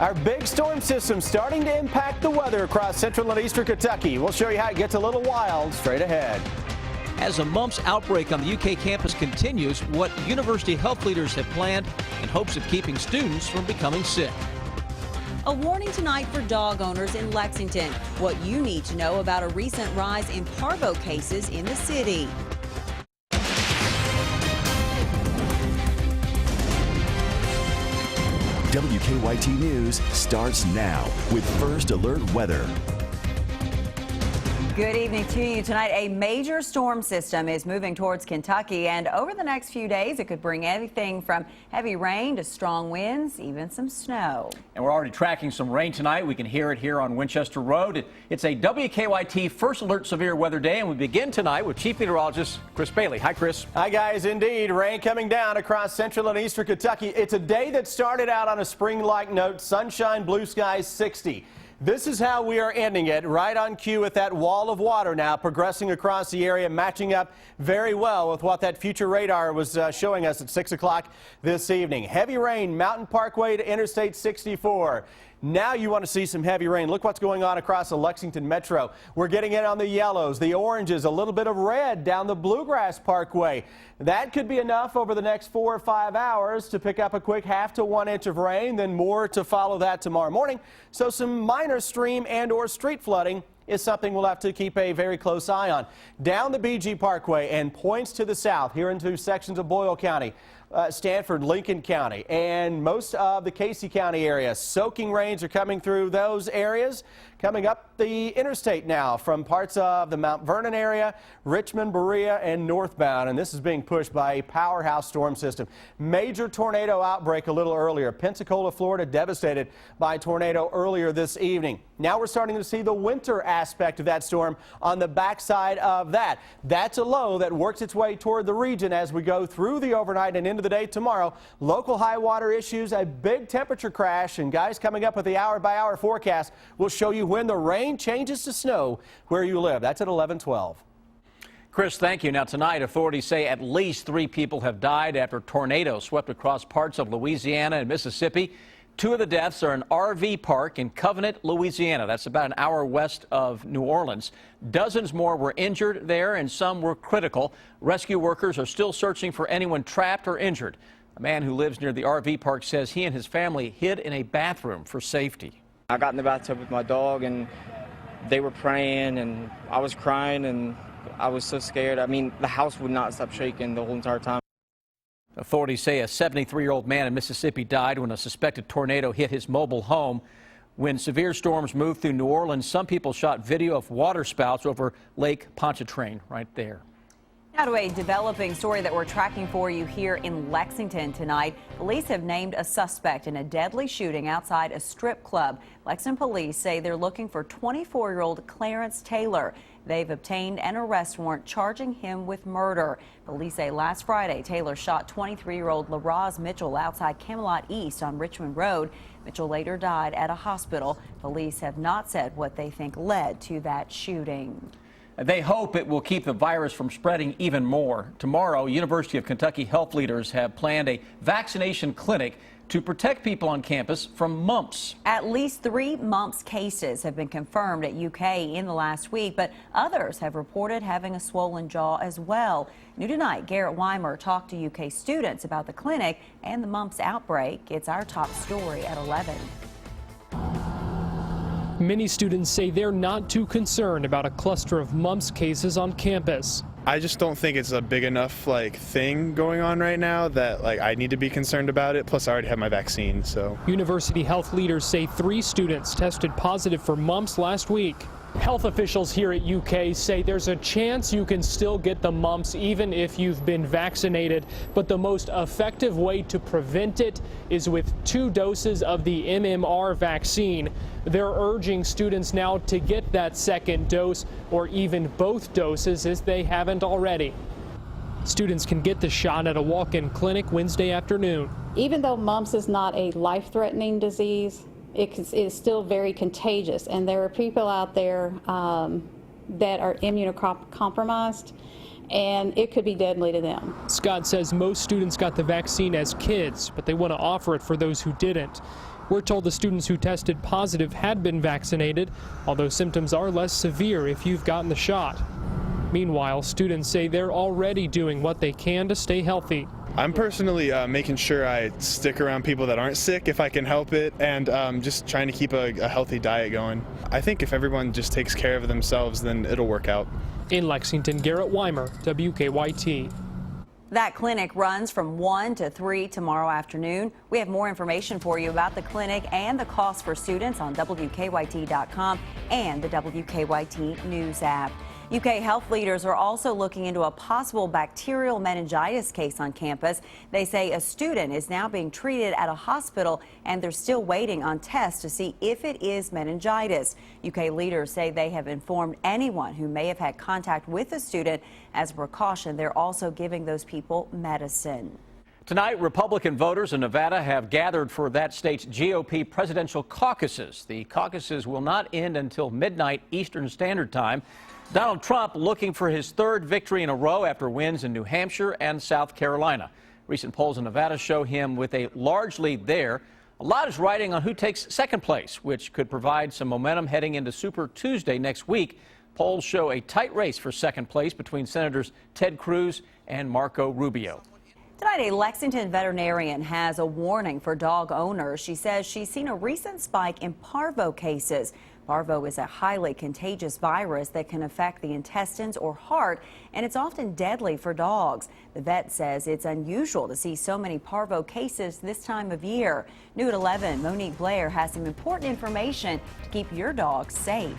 Our big storm system starting to impact the weather across central and eastern Kentucky. We'll show you how it gets a little wild straight ahead. As a mumps outbreak on the UK campus continues, what university health leaders have planned in hopes of keeping students from becoming sick. A warning tonight for dog owners in Lexington. What you need to know about a recent rise in parvo cases in the city. WKYT News starts now with First Alert Weather. Good evening to you. Tonight, a major storm system is moving towards Kentucky, and over the next few days, it could bring everything from heavy rain to strong winds, even some snow. And we're already tracking some rain tonight. We can hear it here on Winchester Road. It's a WKYT First Alert Severe Weather Day, and we begin tonight with Chief Meteorologist Chris Bailey. Hi, Chris. Hi, guys. Indeed, rain coming down across central and eastern Kentucky. It's a day that started out on a spring-like note. Sunshine, blue skies, 60. This is how we are ending it, right on cue with that wall of water now progressing across the area, matching up very well with what that future radar was showing us at 6 o'clock this evening. Heavy rain, Mountain Parkway to Interstate 64. Now you want to see some heavy rain. Look what's going on across the Lexington Metro. We're getting in on the yellows, the oranges, a little bit of red down the Bluegrass Parkway. That could be enough over the next 4 or 5 hours to pick up a quick half to 1 inch of rain, then more to follow that tomorrow morning. So some minor stream and or street flooding is something we'll have to keep a very close eye on. Down the BG Parkway and points to the south here into sections of Boyle County, Stanford, Lincoln County, and most of the Casey County area. Soaking rains are coming through those areas. Coming up the interstate now from parts of the Mount Vernon area, Richmond, Berea, and northbound. And this is being pushed by a powerhouse storm system. Major tornado outbreak a little earlier. Pensacola, Florida, devastated by a tornado earlier this evening. Now we're starting to see the winter aspect of that storm on the backside of that. That's a low that works its way toward the region as we go through the overnight and into the day tomorrow. Local high water issues, a big temperature crash, and guys, coming up with the hour-by-hour forecast, we'll show you when the rain changes to snow where you live. That's at 11:12. Chris, thank you. Now tonight, authorities say at least 3 people have died after tornadoes swept across parts of Louisiana and Mississippi. 2 of the deaths are in an RV park in Covenant, Louisiana. That's about an hour west of New Orleans. Dozens more were injured there, and some were critical. Rescue workers are still searching for anyone trapped or injured. A man who lives near the RV park says he and his family hid in a bathroom for safety. I got in the bathtub with my dog, and they were praying, and I was crying, and I was so scared. I mean, the house would not stop shaking the whole entire time. Authorities say a 73-year-old man in Mississippi died when a suspected tornado hit his mobile home. When severe storms moved through New Orleans, some people shot video of water spouts over Lake Pontchartrain right there. Now to a developing story that we're tracking for you here in Lexington tonight. Police have named a suspect in a deadly shooting outside a strip club. Lexington police say they're looking for 24-year-old Clarence Taylor. They've obtained an arrest warrant charging him with murder. Police say last Friday, Taylor shot 23-year-old LaRoz Mitchell outside Camelot East on Richmond Road. Mitchell later died at a hospital. Police have not said what they think led to that shooting. They hope it will keep the virus from spreading even more. Tomorrow, University of Kentucky health leaders have planned a vaccination clinic to protect people on campus from mumps. At least 3 mumps cases have been confirmed at UK in the last week, but others have reported having a swollen jaw as well. New tonight, Garrett Weimer talked to UK students about the clinic and the mumps outbreak. It's our top story at 11. Many students say they're not too concerned about a cluster of mumps cases on campus. I just don't think it's a big enough thing going on right now that I need to be concerned about it. Plus I already have my vaccine, so. University health leaders say 3 students tested positive for mumps last week. Health officials here at UK say there's a chance you can still get the mumps even if you've been vaccinated, but the most effective way to prevent it is with 2 doses of the MMR vaccine. They're urging students now to get that second dose or even both doses if they haven't already. Students can get the shot at a walk-in clinic Wednesday afternoon. Even though mumps is not a life-threatening disease, it is still very contagious, and there are people out there that are immunocompromised, and it could be deadly to them. Scott says most students got the vaccine as kids, but they want to offer it for those who didn't. We're told the students who tested positive had been vaccinated, although symptoms are less severe if you've gotten the shot. Meanwhile, students say they're already doing what they can to stay healthy. I'm personally making sure I stick around people that aren't sick if I can help it, and just trying to keep a healthy diet going. I think if everyone just takes care of themselves, then it'll work out. In Lexington, Garrett Weimer, WKYT. That clinic runs from 1 to 3 tomorrow afternoon. We have more information for you about the clinic and the cost for students on WKYT.com and the WKYT News app. UK health leaders are also looking into a possible bacterial meningitis case on campus. They say a student is now being treated at a hospital and they're still waiting on tests to see if it is meningitis. UK leaders say they have informed anyone who may have had contact with the student. As a precaution, they're also giving those people medicine. Tonight, Republican voters in Nevada have gathered for that state's GOP presidential caucuses. The caucuses will not end until midnight Eastern Standard Time. Donald Trump looking for his third victory in a row after wins in New Hampshire and South Carolina. Recent polls in Nevada show him with a large lead there. A lot is riding on who takes second place, which could provide some momentum heading into Super Tuesday next week. Polls show a tight race for second place between Senators Ted Cruz and Marco Rubio. Tonight, a Lexington veterinarian has a warning for dog owners. She says she's seen a recent spike in parvo cases. Parvo is a highly contagious virus that can affect the intestines or heart, and it's often deadly for dogs. The vet says it's unusual to see so many parvo cases this time of year. New at 11, Monique Blair has some important information to keep your dog safe.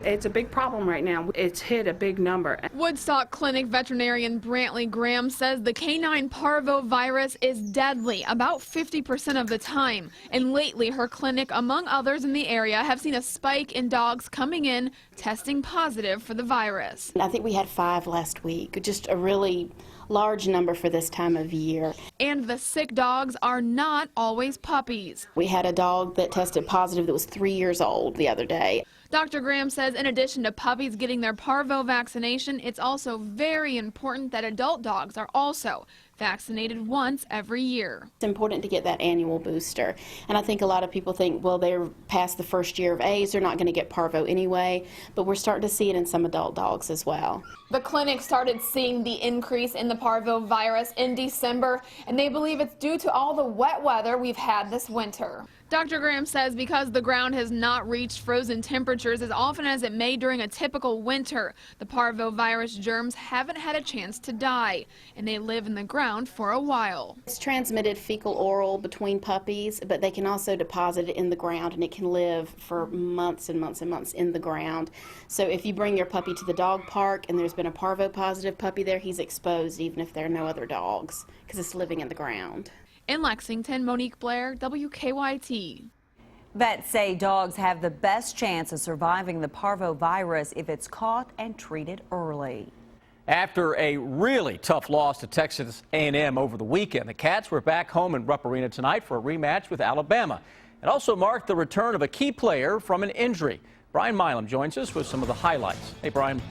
It's a big problem right now. It's hit a big number. Woodstock Clinic veterinarian Brantley Graham says the canine parvo virus is deadly about 50% of the time. And lately, her clinic, among others in the area, have seen a spike in dogs coming in testing positive for the virus. I think we had 5 last week, just a really large number for this time of year. And the sick dogs are not always puppies. We had a dog that tested positive that was 3 years old the other day. Dr. Graham says in addition to puppies getting their parvo vaccination, it's also very important that adult dogs are also vaccinated once every year. It's important to get that annual booster. And I think a lot of people think, well, they're past the first year of age, they're not going to get parvo anyway, but we're starting to see it in some adult dogs as well. The clinic started seeing the increase in the parvo virus in December, and they believe it's due to all the wet weather we've had this winter. Dr. Graham says because the ground has not reached frozen temperatures as often as it may during a typical winter, the parvovirus germs haven't had a chance to die, and they live in the ground for a while. It's transmitted fecal-oral between puppies, but they can also deposit it in the ground, and it can live for months and months and months in the ground. So if you bring your puppy to the dog park and there's been a parvo-positive puppy there, he's exposed even if there are no other dogs because it's living in the ground. In Lexington, Monique Blair, WKYT. Vets say dogs have the best chance of surviving the parvovirus if it's caught and treated early. After a really tough loss to Texas A&M over the weekend, the Cats were back home in Rupp Arena tonight for a rematch with Alabama. It also marked the return of a key player from an injury. Brian Milam joins us with some of the highlights. Hey, Brian.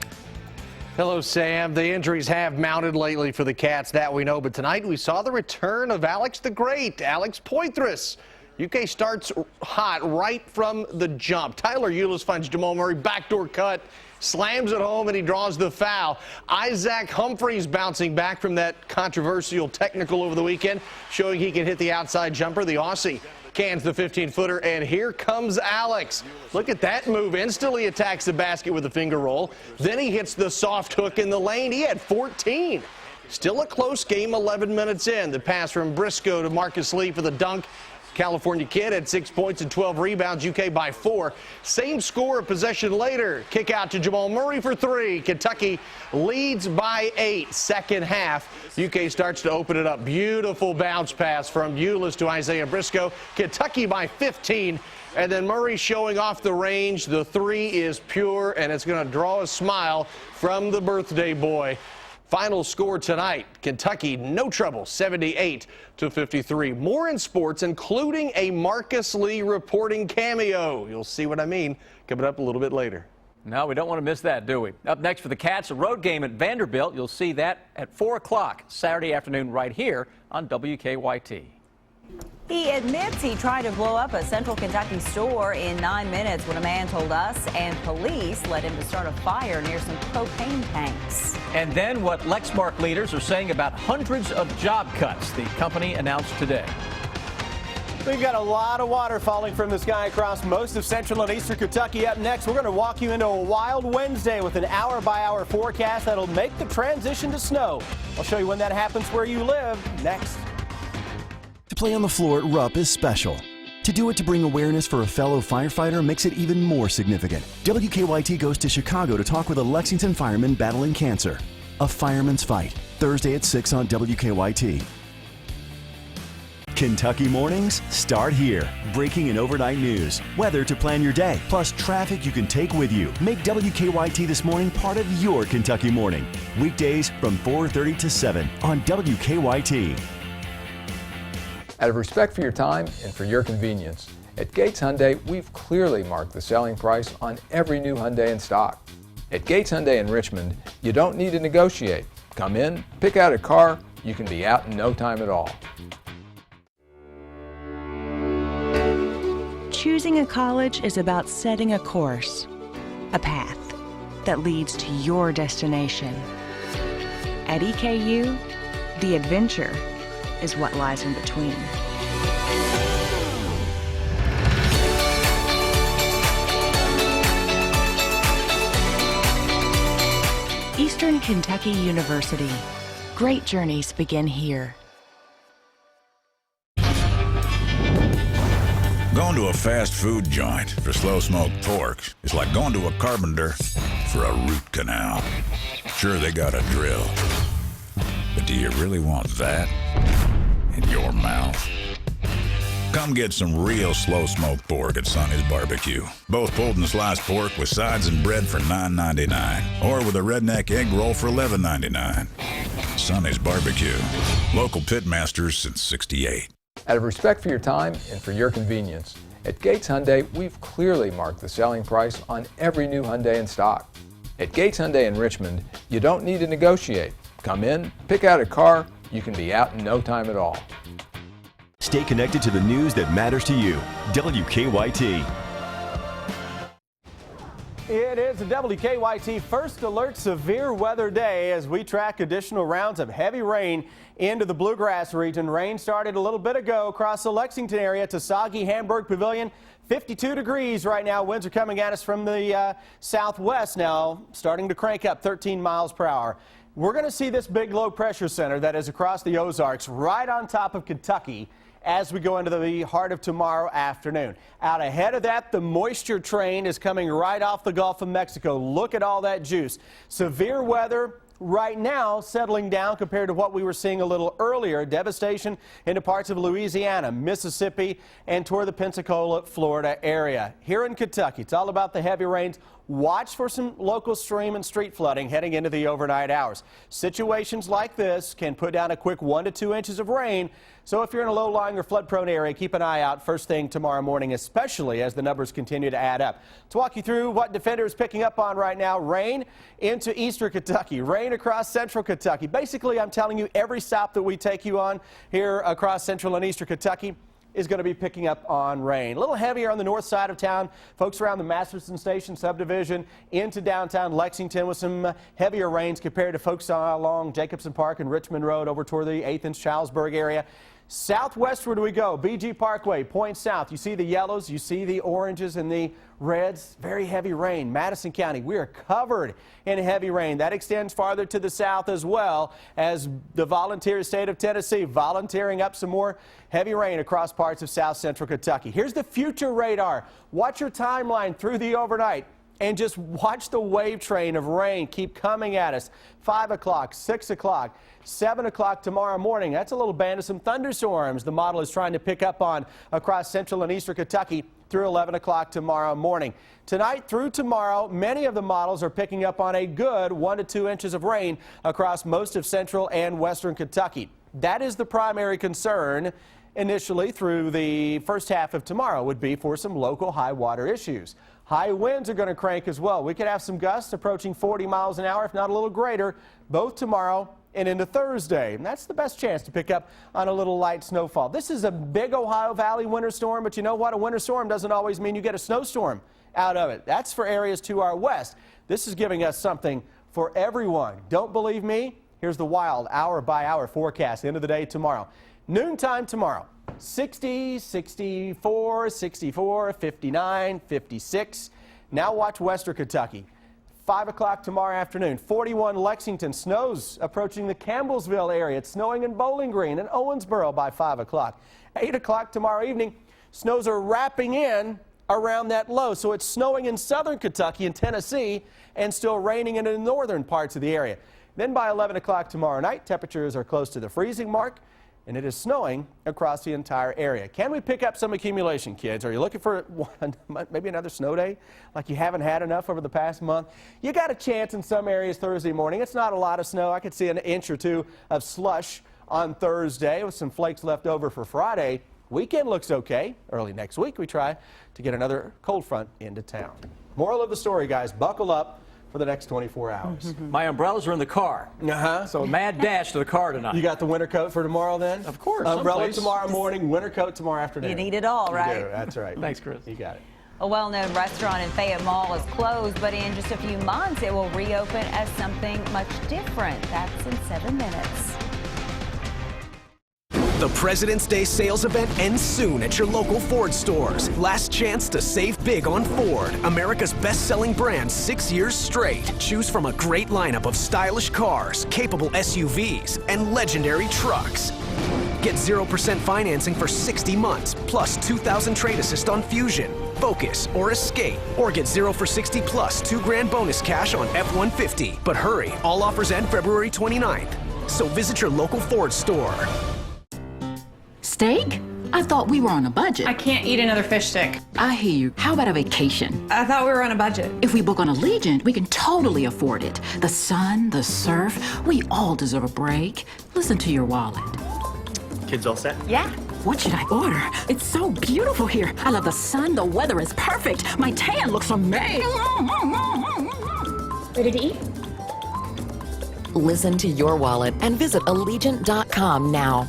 Hello, Sam. The injuries have mounted lately for the Cats, that we know, but tonight we saw the return of Alex the Great, Alex Poitras. UK starts hot right from the jump. Tyler Eulis finds Jamal Murray, backdoor cut, slams it home, and he draws the foul. Isaac Humphries bouncing back from that controversial technical over the weekend, showing he can hit the outside jumper. The Aussie cans the 15-footer, and here comes Alex. Look at that move. Instantly attacks the basket with a finger roll. Then he hits the soft hook in the lane. He had 14. Still a close game 11 minutes in. The pass from Briscoe to Marcus Lee for the dunk. California kid had 6 points and 12 rebounds. UK by 4. Same score a possession later. Kick out to Jamal Murray for 3. Kentucky leads by 8. Second half, UK starts to open it up. Beautiful bounce pass from Eulis to Isaiah Briscoe. Kentucky by 15. And then Murray showing off the range. The 3 is pure, and it's going to draw a smile from the birthday boy. Final score tonight, Kentucky, no trouble, 78-53. More in sports, including a Marcus Lee reporting cameo. You'll see what I mean coming up a little bit later. No, we don't want to miss that, do we? Up next for the Cats, a road game at Vanderbilt. You'll see that at 4 o'clock Saturday afternoon right here on WKYT. He admits he tried to blow up a Central Kentucky store in 9 minutes when a man told us and police led him to start a fire near some propane tanks. And then what Lexmark leaders are saying about hundreds of job cuts the company announced today. We've got a lot of water falling from the sky across most of central and eastern Kentucky. Up next, we're going to walk you into a wild Wednesday with an hour-by-hour forecast that'll make the transition to snow. I'll show you when that happens where you live next. To play on the floor at Rupp is special. To do it to bring awareness for a fellow firefighter makes it even more significant. WKYT goes to Chicago to talk with a Lexington fireman battling cancer. A Fireman's Fight, Thursday at 6 on WKYT. Kentucky mornings start here. Breaking and overnight news, weather to plan your day, plus traffic you can take with you. Make WKYT This Morning part of your Kentucky morning. Weekdays from 4:30 to 7 on WKYT. Out of respect for your time and for your convenience, at Gates Hyundai, we've clearly marked the selling price on every new Hyundai in stock. At Gates Hyundai in Richmond, you don't need to negotiate. Come in, pick out a car, you can be out in no time at all. Choosing a college is about setting a course, a path that leads to your destination. At EKU, the adventure is what lies in between. Eastern Kentucky University. Great journeys begin here. Going to a fast food joint for slow-smoked pork is like going to a carpenter for a root canal. Sure, they got a drill, but do you really want that in your mouth? Come get some real slow-smoked pork at Sonny's Barbecue. Both pulled and sliced pork with sides and bread for $9.99, or with a redneck egg roll for $11.99. Sonny's Barbecue. Local pitmasters since '68. Out of respect for your time and for your convenience, at Gates Hyundai, we've clearly marked the selling price on every new Hyundai in stock. At Gates Hyundai in Richmond, you don't need to negotiate. Come in, pick out a car, you can be out in no time at all. Stay connected to the news that matters to you. WKYT. It is a WKYT First Alert Severe Weather Day as we track additional rounds of heavy rain into the Bluegrass region. Rain started a little bit ago across the Lexington area to Soggy, Hamburg Pavilion. 52 degrees right now. Winds are coming at us from the southwest now, starting to crank up 13 miles per hour. We're going to see this big low pressure center that is across the Ozarks right on top of Kentucky as we go into the heart of tomorrow afternoon. Out ahead of that, the moisture train is coming right off the Gulf of Mexico. Look at all that juice. Severe weather right now settling down compared to what we were seeing a little earlier. Devastation into parts of Louisiana, Mississippi, and toward the Pensacola, Florida area. Here in Kentucky, it's all about the heavy rains. Watch for some local stream and street flooding heading into the overnight hours. Situations like this can put down a quick 1 to 2 inches of rain. So if you're in a low-lying or flood-prone area, keep an eye out first thing tomorrow morning, especially as the numbers continue to add up. To walk you through what Defender is picking up on right now, rain into eastern Kentucky, rain across central Kentucky. Basically, I'm telling you, every stop that we take you on here across central and eastern Kentucky is going to be picking up on rain. A little heavier on the north side of town. Folks around the Masterson Station subdivision into downtown Lexington with some heavier rains compared to folks along Jacobson Park and Richmond Road over toward the 8th and Charlesburg area. Southwestward we go. BG Parkway points south. You see the yellows, you see the oranges and the reds. Very heavy rain. Madison County, we are covered in heavy rain. That extends farther to the south as well as the volunteer state of Tennessee volunteering up some more heavy rain across parts of south central Kentucky. Here's the future radar. Watch your timeline through the overnight and just watch the wave train of rain keep coming at us. 5 o'clock, 6 o'clock, 7 o'clock tomorrow morning. That's a little band of some thunderstorms the model is trying to pick up on across central and eastern Kentucky through 11 o'clock tomorrow morning. Tonight through tomorrow, many of the models are picking up on a good 1 to 2 inches of rain across most of central and western Kentucky. That is the primary concern initially through the first half of tomorrow would be for some local high water issues. High winds are going to crank as well. We could have some gusts approaching 40 miles an hour, if not a little greater, both tomorrow and into Thursday. And that's the best chance to pick up on a little light snowfall. This is a big Ohio Valley winter storm, but you know what? A winter storm doesn't always mean you get a snowstorm out of it. That's for areas to our west. This is giving us something for everyone. Don't believe me? Here's the wild hour-by-hour forecast. End of the day tomorrow. Noontime tomorrow. 60, 64, 64, 59, 56. Now watch Western Kentucky. 5 o'clock tomorrow afternoon. 41 Lexington. Snows approaching the Campbellsville area. It's snowing in Bowling Green and Owensboro by 5 o'clock. 8 o'clock tomorrow evening. Snows are wrapping in around that low. So it's snowing in southern Kentucky and Tennessee and still raining in the northern parts of the area. Then by 11 o'clock tomorrow night, temperatures are close to the freezing mark, and it is snowing across the entire area. Can we pick up some accumulation, kids? Are you looking for maybe another snow day like you haven't had enough over the past month? You got a chance in some areas Thursday morning. It's not a lot of snow. I could see an inch or two of slush on Thursday with some flakes left over for Friday. Weekend looks okay. Early next week, we try to get another cold front into town. Moral of the story, guys, buckle up for the next 24 hours. My umbrellas are in the car. So a mad dash to the car tonight. You got the winter coat for tomorrow then? Of course. Umbrella someplace. tomorrow morning, winter coat tomorrow afternoon. You need it all, right? You do. That's right. Thanks, Chris. You got it. A well-known restaurant in Fayette Mall is closed, but in just a few months it will reopen as something much different. That's in 7 minutes. The President's Day sales event ends soon at your local Ford stores. Last chance to save big on Ford, America's best-selling brand 6 years straight. Choose from a great lineup of stylish cars, capable SUVs, and legendary trucks. Get 0% financing for 60 months, plus $2,000 trade assist on Fusion, Focus, or Escape. Or get 0 for 60 plus $2,000 bonus cash on F-150. But hurry, all offers end February 29th. So visit your local Ford store. Steak? I thought we were on a budget. I can't eat another fish stick. I hear you. How about a vacation? I thought we were on a budget. If we book on Allegiant, we can totally afford it. The sun, the surf, we all deserve a break. Listen to your wallet. Kids all set? Yeah. What should I order? It's so beautiful here. I love the sun. The weather is perfect. My tan looks amazing. Ready to eat? Listen to your wallet and visit Allegiant.com now.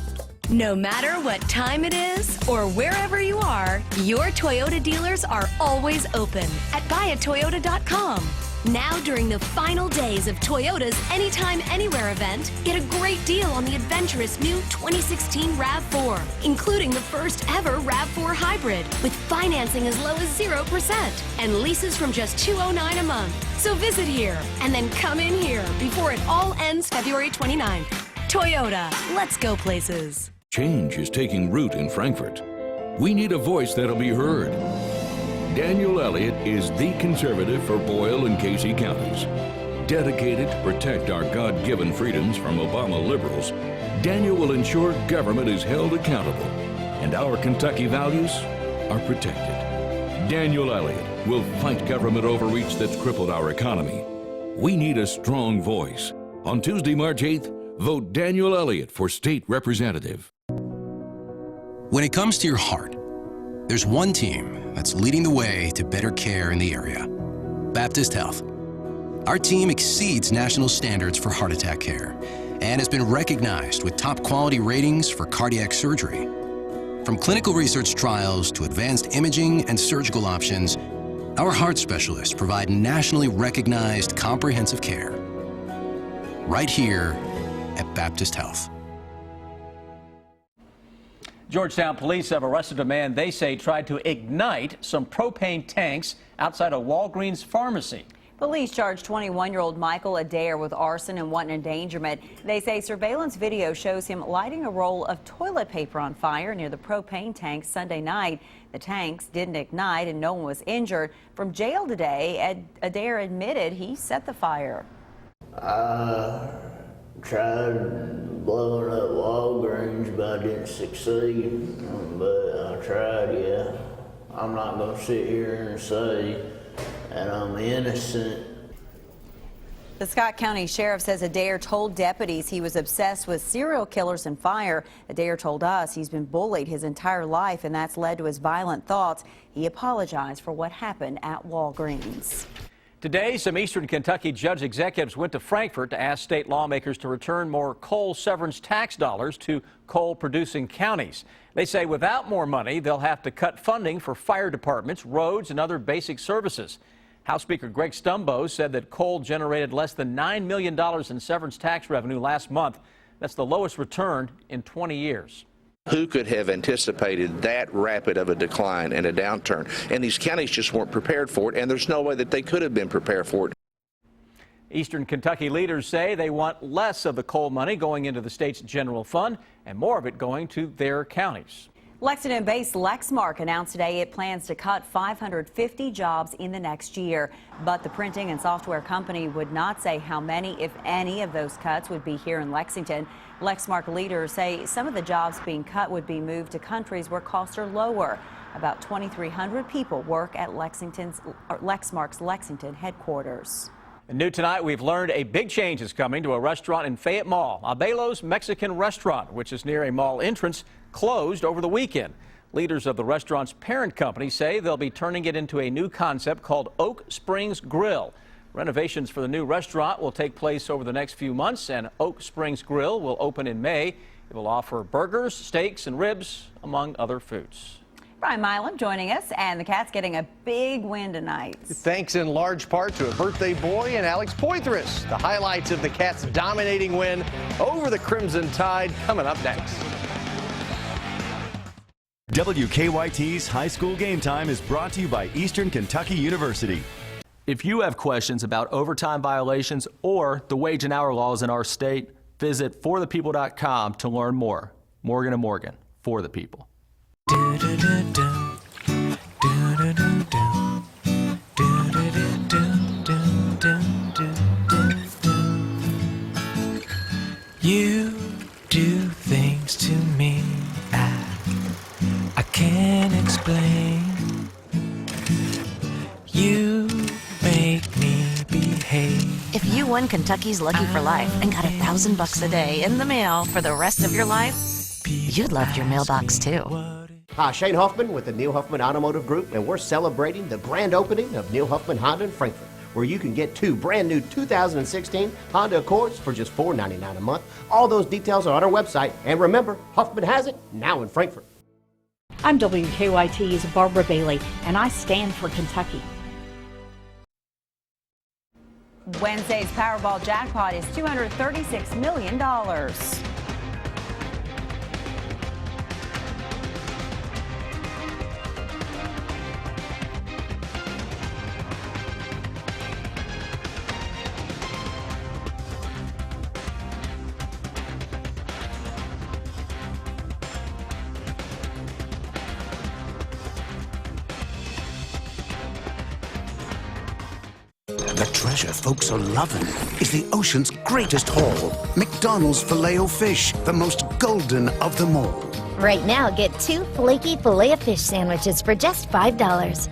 No matter what time it is or wherever you are, your Toyota dealers are always open at buyatoyota.com. Now during the final days of Toyota's Anytime Anywhere event, get a great deal on the adventurous new 2016 RAV4, including the first ever RAV4 hybrid with financing as low as 0% and leases from just $209 a month. So visit here and then come in here before it all ends February 29th. Toyota, let's go places. Change is taking root in Frankfort. We need a voice that'll be heard. Daniel Elliott is the conservative for Boyle and Casey counties. Dedicated to protect our God-given freedoms from Obama liberals, Daniel will ensure government is held accountable and our Kentucky values are protected. Daniel Elliott will fight government overreach that's crippled our economy. We need a strong voice. On Tuesday, March 8th, vote Daniel Elliott for state representative. When it comes to your heart, there's one team that's leading the way to better care in the area: Baptist Health. Our team exceeds national standards for heart attack care and has been recognized with top quality ratings for cardiac surgery. From clinical research trials to advanced imaging and surgical options, our heart specialists provide nationally recognized comprehensive care right here at Baptist Health. Georgetown police have arrested a man they say tried to ignite some propane tanks outside a Walgreens pharmacy. Police charged 21-year-old Michael Adair with arson and wanton endangerment. They say surveillance video shows him lighting a roll of toilet paper on fire near the propane tank Sunday night. The tanks didn't ignite and no one was injured. From jail today, Adair admitted he set the fire. Tried blowing up Walgreens, but I didn't succeed. But I tried, yeah. I'm not going to sit here and say that I'm innocent. The Scott County Sheriff says Adair told deputies he was obsessed with serial killers and fire. Adair told us he's been bullied his entire life, and that's led to his violent thoughts. He apologized for what happened at Walgreens. Today, some Eastern Kentucky judge executives went to Frankfort to ask state lawmakers to return more coal severance tax dollars to coal-producing counties. They say without more money, they'll have to cut funding for fire departments, roads, and other basic services. House Speaker Greg Stumbo said that coal generated less than $9 million in severance tax revenue last month. That's the lowest return in 20 years. Who could have anticipated that rapid of a decline and a downturn? And these counties just weren't prepared for it, and there's no way that they could have been prepared for it. Eastern Kentucky leaders say they want less of the coal money going into the state's general fund and more of it going to their counties. Lexington-based Lexmark announced today it plans to cut 550 jobs in the next year. But the printing and software company would not say how many, if any, of those cuts would be here in Lexington. Lexmark leaders say some of the jobs being cut would be moved to countries where costs are lower. About 2,300 people work at Lexmark's Lexington headquarters. And new tonight, we've learned a big change is coming to a restaurant in Fayette Mall. Abelo's Mexican Restaurant, which is near a mall entrance, closed over the weekend. Leaders of the restaurant's parent company say they'll be turning it into a new concept called Oak Springs Grill. Renovations for the new restaurant will take place over the next few months, and Oak Springs Grill will open in May. It will offer burgers, steaks, and ribs, among other foods. Brian Milam joining us, and the Cats getting a big win tonight. Thanks in large part to a birthday boy and Alex Poitras. The highlights of the Cats' dominating win over the Crimson Tide coming up next. WKYT's High School Game Time is brought to you by Eastern Kentucky University. If you have questions about overtime violations or the wage and hour laws in our state, visit forthepeople.com to learn more. Morgan & Morgan, for the people. You do things to me I can't explain. You make me behave. If you won Kentucky's Lucky for Life and got $1,000 a day in the mail for the rest of your life, you'd love your mailbox too. Hi, Shane Huffman with the Neil Huffman Automotive Group, and we're celebrating the grand opening of Neil Huffman Honda in Frankfort, where you can get two brand new 2016 Honda Accords for just $4.99 a month. All those details are on our website, and remember, Huffman has it now in Frankfort. I'm WKYT's Barbara Bailey, and I stand for Kentucky. Wednesday's Powerball jackpot is $236 million. The treasure folks are loving is the ocean's greatest haul. McDonald's Filet-O-Fish, the most golden of them all. Right now, get 2 flaky Filet-O-Fish sandwiches for just $5.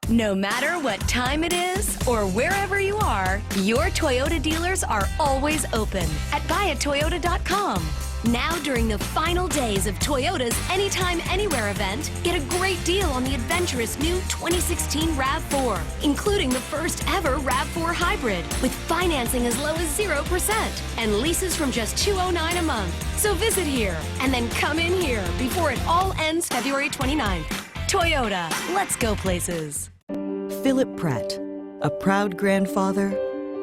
No matter what time it is or wherever you are, your Toyota dealers are always open at buyatoyota.com. Now, during the final days of Toyota's Anytime Anywhere event, get a great deal on the adventurous new 2016 RAV4, including the first ever RAV4 hybrid, with financing as low as 0% and leases from just $209 a month. So visit here and then come in here before it all ends February 29th. Toyota, let's go places. Philip Pratt, a proud grandfather,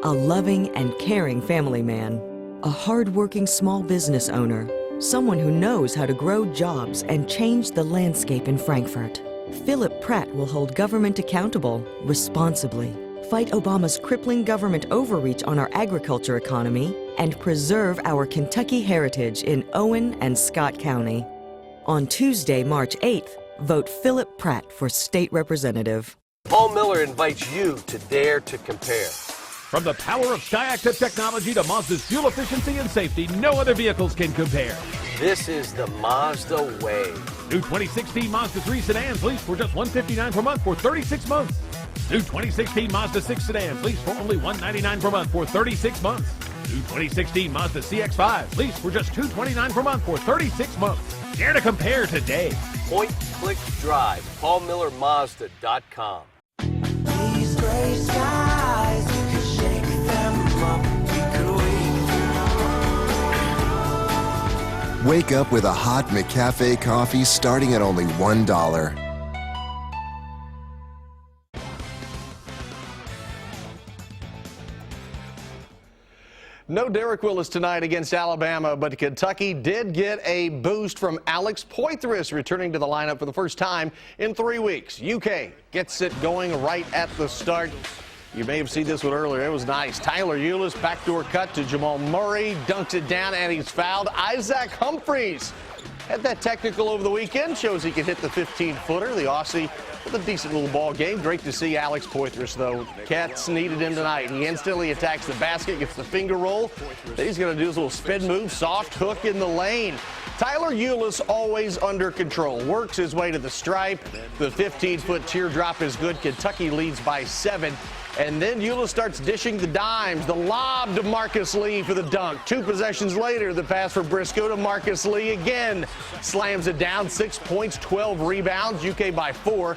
a loving and caring family man, a hard-working small business owner, someone who knows how to grow jobs and change the landscape in Frankfort. Philip Pratt will hold government accountable responsibly, fight Obama's crippling government overreach on our agriculture economy, and preserve our Kentucky heritage in Owen and Scott County. On Tuesday, March 8th, vote Philip Pratt for state representative. Paul Miller invites you to dare to compare. From the power of SkyActiv technology to Mazda's fuel efficiency and safety, no other vehicles can compare. This is the Mazda way. New 2016 Mazda 3 sedans leased for just $159 per month for 36 months. New 2016 Mazda 6 sedan, lease for only $199 per month for 36 months. New 2016 Mazda CX-5, lease for just $229 per month for 36 months. Dare to compare today. Point, click, drive. PaulMillerMazda.com. These gray skies, you could shake them up, we could Wake up with a hot McCafe coffee starting at only $1. No Derek Willis tonight against Alabama, but Kentucky did get a boost from Alex Poythress returning to the lineup for the first time in 3 weeks. UK gets it going right at the start. You may have seen this one earlier. It was nice. Tyler Ulis, backdoor cut to Jamal Murray, dunks it down, and he's fouled. Isaac Humphries had that technical over the weekend. Shows he can hit the 15-footer. The Aussie with a decent little ball game. Great to see Alex Poythress, though. Cats needed him tonight. He instantly attacks the basket, gets the finger roll. Then he's going to do his little spin move, soft hook in the lane. Tyler Ulis always under control. Works his way to the stripe. The 15-foot teardrop is good. Kentucky leads by 7. And then Ulis starts dishing the dimes. The lob to Marcus Lee for the dunk. 2 possessions later, the pass for Briscoe to Marcus Lee again. Slams it down. 6 points, 12 rebounds. UK by 4.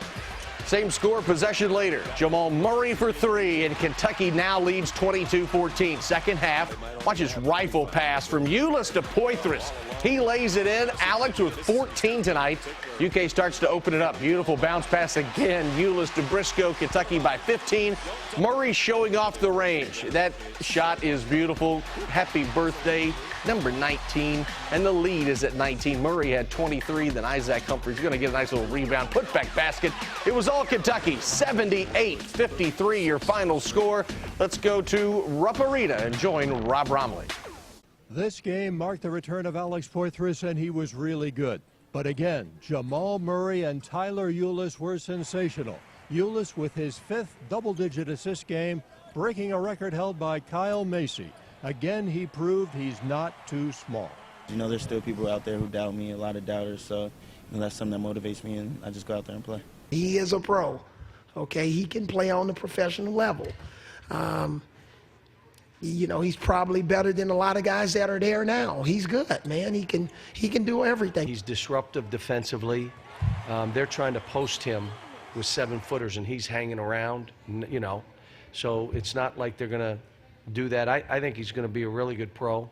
Same score, possession later. Jamal Murray for 3, and Kentucky now leads 22-14. Second half, watch his rifle pass from Ulis to Poythress. He lays it in. Alex with 14 tonight. UK starts to open it up. Beautiful bounce pass again. Ulis to Briscoe. Kentucky by 15. Murray showing off the range. That shot is beautiful. Happy birthday, number 19. And the lead is at 19. Murray had 23. Then Isaac Humphries going to get a nice little rebound. Putback basket. It was all Kentucky. 78-53 your final score. Let's go to Rupp Arena and join Rob Romley. This game marked the return of Alex Poythress, and he was really good. But again, Jamal Murray and Tyler Ulis were sensational. Ulis with his 5th double-digit assist game, breaking a record held by Kyle Macy. Again, he proved he's not too small. You know, there's still people out there who doubt me, a lot of doubters, so that's something that motivates me, and I just go out there and play. He is a pro, okay? He can play on the professional level. You know, he's probably better than a lot of guys that are there now. He's good, man. He can do everything. He's disruptive defensively. They're trying to post him with 7-footers, and he's hanging around, you know. So it's not like they're going to do that. I think he's going to be a really good pro,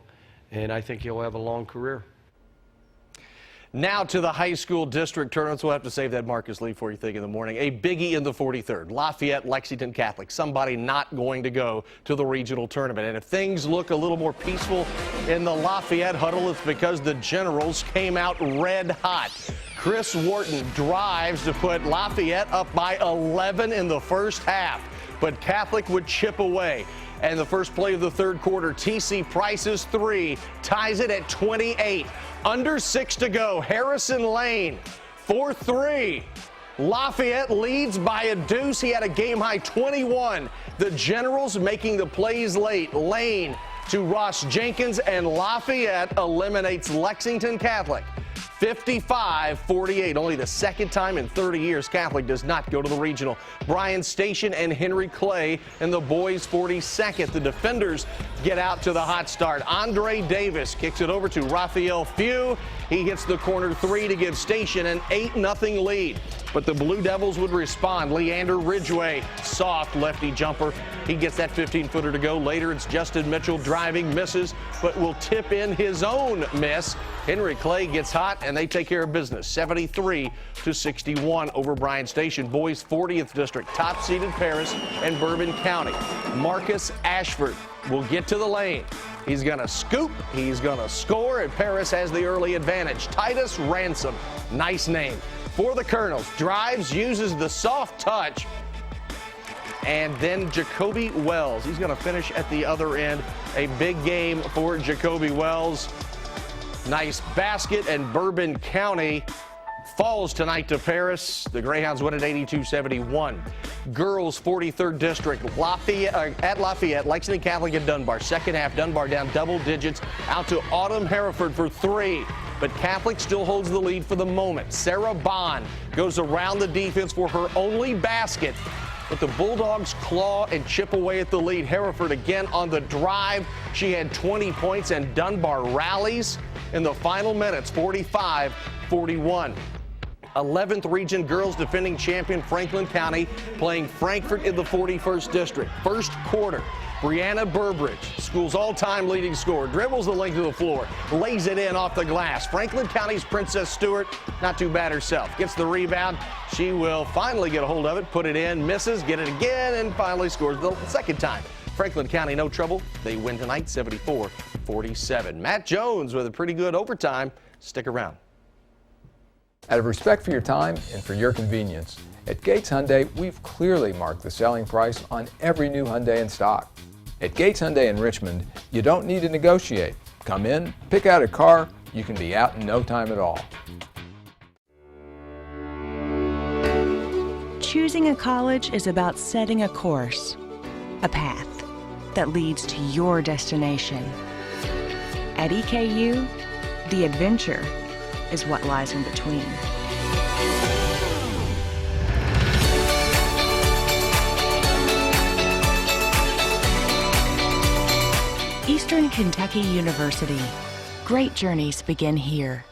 and I think he'll have a long career. Now to the high school district tournaments. We'll have to save that Marcus Lee for you think in the morning. A biggie in the 43rd. Lafayette, Lexington Catholic. Somebody not going to go to the regional tournament. And if things look a little more peaceful in the Lafayette huddle, it's because the Generals came out red hot. Chris Wharton drives to put Lafayette up by 11 in the first half. But Catholic would chip away. And the first play of the third quarter, T.C. Price's 3 ties it at 28. Under 6 to go. Harrison Lane for 3. Lafayette leads by a deuce. He had a game-high 21. The Generals making the plays late. Lane to Ross Jenkins, and Lafayette eliminates Lexington Catholic. 55-48. Only the second time in 30 years Catholic does not go to the regional. Bryan Station and Henry Clay in the boys' 42nd. The defenders get out to the hot start. Andre Davis kicks it over to Raphael Few. He hits the corner 3 to give Station an 8-0 lead. But the Blue Devils would respond. Leander Ridgway, soft lefty jumper. He gets that 15-footer to go. Later, it's Justin Mitchell driving, misses, but will tip in his own miss. Henry Clay gets hot, and they take care of business. 73-61 over Bryan Station. Boys 40th district, top-seeded Paris and Bourbon County. Marcus Ashford will get to the lane. He's going to scoop, he's going to score, and Paris has the early advantage. Titus Ransom, nice name. For the Colonels, drives, uses the soft touch, and then Jacoby Wells. He's going to finish at the other end. A big game for Jacoby Wells. Nice basket, and Bourbon County falls tonight to Paris. The Greyhounds win at 82-71. Girls 43rd district, at Lafayette, Lexington Catholic and Dunbar. Second half, Dunbar down double digits, out to Autumn Hereford for 3. But Catholic still holds the lead for the moment. Sarah Bond goes around the defense for her only basket. but the Bulldogs claw and chip away at the lead. Hereford again on the drive. She had 20 points, and Dunbar rallies in the final minutes, 45-41. 11th Region Girls defending champion Franklin County playing Frankfort in the 41st District. First quarter, Brianna Burbridge, school's all-time leading scorer, dribbles the length of the floor, lays it in off the glass. Franklin County's Princess Stewart, not too bad herself, gets the rebound. She will finally get a hold of it, put it in, misses, get it again, and finally scores the second time. Franklin County, no trouble. They win tonight, 74-47. Matt Jones with a pretty good overtime. Stick around. Out of respect for your time and for your convenience, at Gates Hyundai, we've clearly marked the selling price on every new Hyundai in stock. At Gates Hyundai in Richmond, you don't need to negotiate. Come in, pick out a car, you can be out in no time at all. Choosing a college is about setting a course, a path that leads to your destination. At EKU, the adventure is what lies in between. Eastern Kentucky University. Great journeys begin here.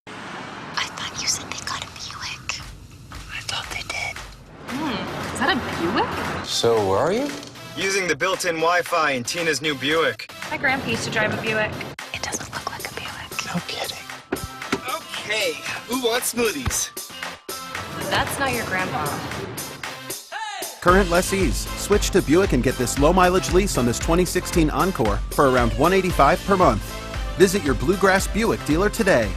I thought you said they got a Buick. I thought they did. Is that a Buick? So where are you? Using the built-in Wi-Fi in Tina's new Buick. My grandpa used to drive a Buick. It doesn't look like a Buick. No kidding. Okay, who wants smoothies? That's not your grandpa. Current lessees, switch to Buick and get this low-mileage lease on this 2016 Encore for around $185 per month. Visit your Bluegrass Buick dealer today.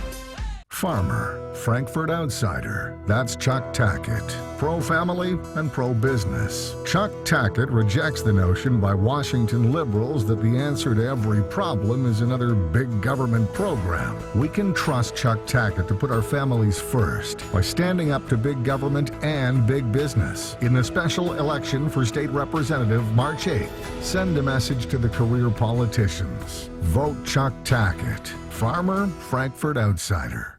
Farmer, Frankfort outsider. That's Chuck Tackett. Pro-family and pro-business. Chuck Tackett rejects the notion by Washington liberals that the answer to every problem is another big government program. We can trust Chuck Tackett to put our families first by standing up to big government and big business. In the special election for state representative March 8th, send a message to the career politicians. Vote Chuck Tackett. Farmer, Frankfort outsider.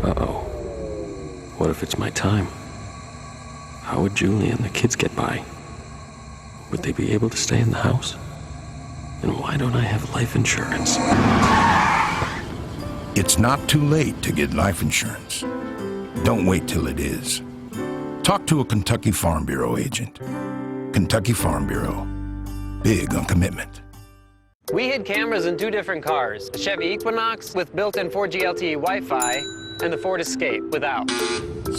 Uh-oh. What if it's my time? How would Julie and the kids get by? Would they be able to stay in the house? And why don't I have life insurance? It's not too late to get life insurance. Don't wait till it is. Talk to a Kentucky Farm Bureau agent. Kentucky Farm Bureau. Big on commitment. We hid cameras in 2 different cars, the Chevy Equinox with built-in 4G LTE Wi-Fi and the Ford Escape without.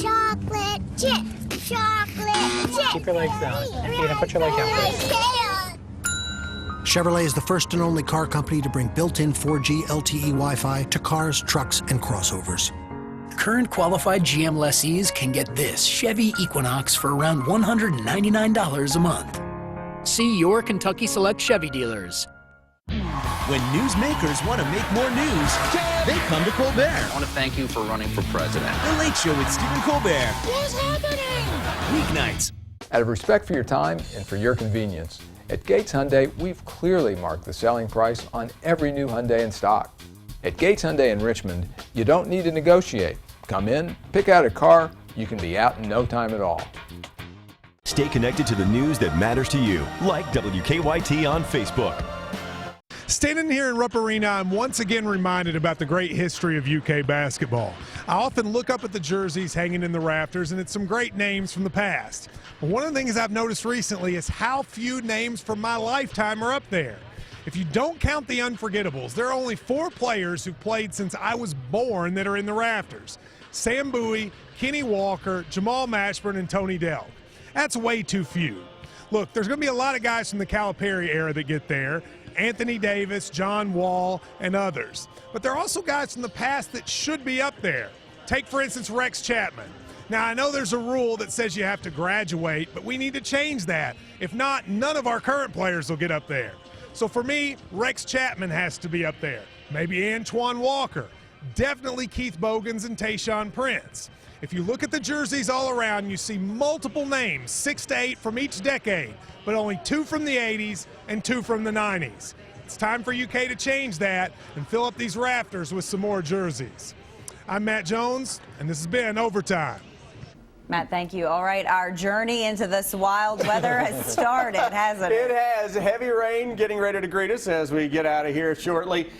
Chocolate chip, chocolate chip. Keep your legs down. Tina, put your leg down. Chevrolet is the first and only car company to bring built-in 4G LTE Wi-Fi to cars, trucks, and crossovers. Current qualified GM lessees can get this Chevy Equinox for around $199 a month. See your Kentucky Select Chevy dealers. When newsmakers want to make more news, they come to Colbert. I want to thank you for running for president. The Late Show with Stephen Colbert. What's happening? Weeknights. Out of respect for your time and for your convenience, at Gates Hyundai, we've clearly marked the selling price on every new Hyundai in stock. At Gates Hyundai in Richmond, you don't need to negotiate. Come in, pick out a car, you can be out in no time at all. Stay connected to the news that matters to you, like WKYT on Facebook. Standing here in Rupp Arena, I'm once again reminded about the great history of UK basketball. I often look up at the jerseys hanging in the rafters, and it's some great names from the past. But one of the things I've noticed recently is how few names from my lifetime are up there. If you don't count the unforgettables, there are only 4 players who played since I was born that are in the rafters. Sam Bowie, Kenny Walker, Jamal Mashburn, and Tony Delk. That's way too few. Look, there's going to be a lot of guys from the Calipari era that get there. Anthony Davis, John Wall, and others. But there are also guys from the past that should be up there. Take, for instance, Rex Chapman. Now, I know there's a rule that says you have to graduate, but we need to change that. If not, none of our current players will get up there. So for me, Rex Chapman has to be up there. Maybe Antoine Walker. Definitely Keith Bogans and Tayshaun Prince. If you look at the jerseys all around, you see multiple names, 6 to 8 from each decade, but only 2 from the 80s and 2 from the 90s. It's time for UK to change that and fill up these rafters with some more jerseys. I'm Matt Jones, and this has been Overtime. Matt, thank you. All right, our journey into this wild weather has started, hasn't it? It has. Heavy rain getting ready to greet us as we get out of here shortly.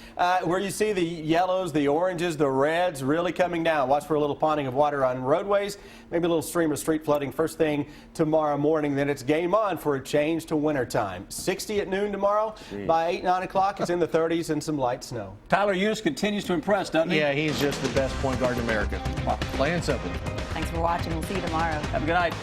Where you see the yellows, the oranges, the reds really coming down. Watch for a little ponding of water on roadways, maybe a little stream of street flooding first thing tomorrow morning. Then it's game on for a change to wintertime. 60 at noon tomorrow. By 8, 9 o'clock, it's in the 30s and some light snow. Tyler Hughes continues to impress, doesn't he? Yeah, he's just the best point guard in America. Plain and simple. Thanks for watching. We'll see you tomorrow. Have a good night.